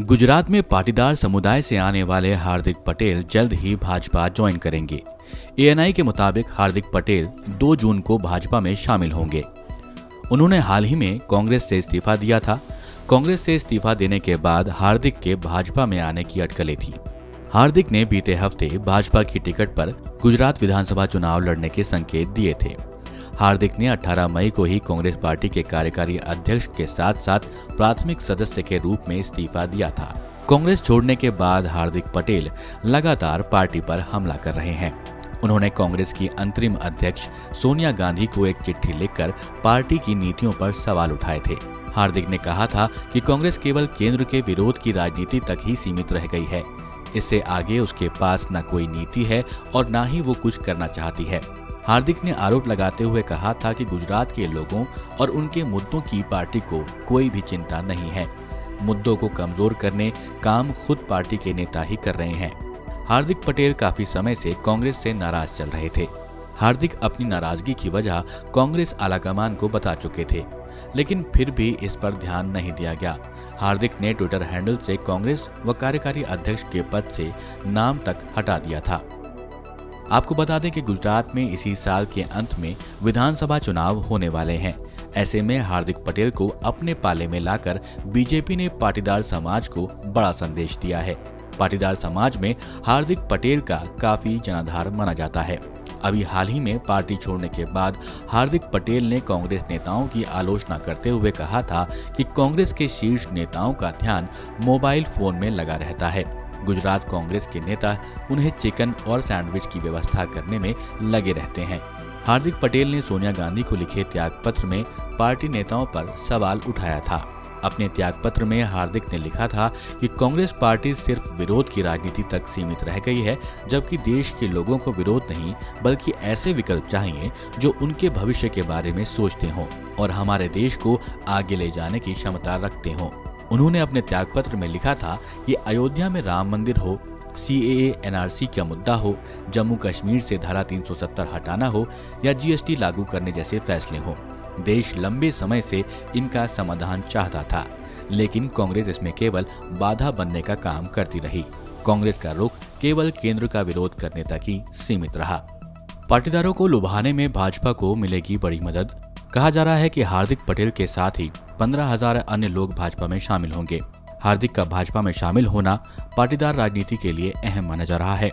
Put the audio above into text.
गुजरात में पाटीदार समुदाय से आने वाले हार्दिक पटेल जल्द ही भाजपा ज्वाइन करेंगे। एएनआई के मुताबिक हार्दिक पटेल 2 जून को भाजपा में शामिल होंगे। उन्होंने हाल ही में कांग्रेस से इस्तीफा दिया था। कांग्रेस से इस्तीफा देने के बाद हार्दिक के भाजपा में आने की अटकलें थी। हार्दिक ने बीते हफ्ते भाजपा की टिकट पर गुजरात विधानसभा चुनाव लड़ने के संकेत दिए थे। हार्दिक ने 18 मई को ही कांग्रेस पार्टी के कार्यकारी अध्यक्ष के साथ साथ प्राथमिक सदस्य के रूप में इस्तीफा दिया था। कांग्रेस छोड़ने के बाद हार्दिक पटेल लगातार पार्टी पर हमला कर रहे हैं। उन्होंने कांग्रेस की अंतरिम अध्यक्ष सोनिया गांधी को एक चिट्ठी लिखकर पार्टी की नीतियों पर सवाल उठाए थे। हार्दिक ने कहा था कि कांग्रेस केवल केंद्र के विरोध की राजनीति तक ही सीमित रह गई है। इससे आगे उसके पास न कोई नीति है और न ही वो कुछ करना चाहती है। हार्दिक ने आरोप लगाते हुए कहा था कि गुजरात के लोगों और उनके मुद्दों की पार्टी को कोई भी चिंता नहीं है। मुद्दों को कमजोर करने काम खुद पार्टी के नेता ही कर रहे हैं। हार्दिक पटेल काफी समय से कांग्रेस से नाराज चल रहे थे। हार्दिक अपनी नाराजगी की वजह कांग्रेस आलाकमान को बता चुके थे, लेकिन फिर भी इस पर ध्यान नहीं दिया गया। हार्दिक ने ट्विटर हैंडल से कांग्रेस व कार्यकारी अध्यक्ष के पद से नाम तक हटा दिया था। आपको बता दें कि गुजरात में इसी साल के अंत में विधानसभा चुनाव होने वाले हैं। ऐसे में हार्दिक पटेल को अपने पाले में लाकर बीजेपी ने पाटीदार समाज को बड़ा संदेश दिया है। पाटीदार समाज में हार्दिक पटेल का काफी जनाधार माना जाता है। अभी हाल ही में पार्टी छोड़ने के बाद हार्दिक पटेल ने कांग्रेस नेताओं की आलोचना करते हुए कहा था कि कांग्रेस के शीर्ष नेताओं का ध्यान मोबाइल फोन में लगा रहता है। गुजरात कांग्रेस के नेता उन्हें चिकन और सैंडविच की व्यवस्था करने में लगे रहते हैं। हार्दिक पटेल ने सोनिया गांधी को लिखे त्यागपत्र में पार्टी नेताओं पर सवाल उठाया था। अपने त्यागपत्र में हार्दिक ने लिखा था कि कांग्रेस पार्टी सिर्फ विरोध की राजनीति तक सीमित रह गई है, जबकि देश के लोगों को विरोध नहीं बल्कि ऐसे विकल्प चाहिए जो उनके भविष्य के बारे में सोचते हों और हमारे देश को आगे ले जाने की क्षमता रखते हों। उन्होंने अपने त्यागपत्र में लिखा था कि अयोध्या में राम मंदिर हो, CAA NRC का मुद्दा हो, जम्मू कश्मीर से धारा 370 हटाना हो या GST लागू करने जैसे फैसले हों। देश लंबे समय से इनका समाधान चाहता था, लेकिन कांग्रेस इसमें केवल बाधा बनने का काम करती रही। कांग्रेस का रुख केवल केंद्र का विरोध करने तक ही सीमित रहा। पाटीदारों को लुभाने में भाजपा को मिलेगी बड़ी मदद। कहा जा रहा है कि हार्दिक पटेल के साथ ही 15,000 अन्य लोग भाजपा में शामिल होंगे। हार्दिक का भाजपा में शामिल होना पाटीदार राजनीति के लिए अहम माना जा रहा है।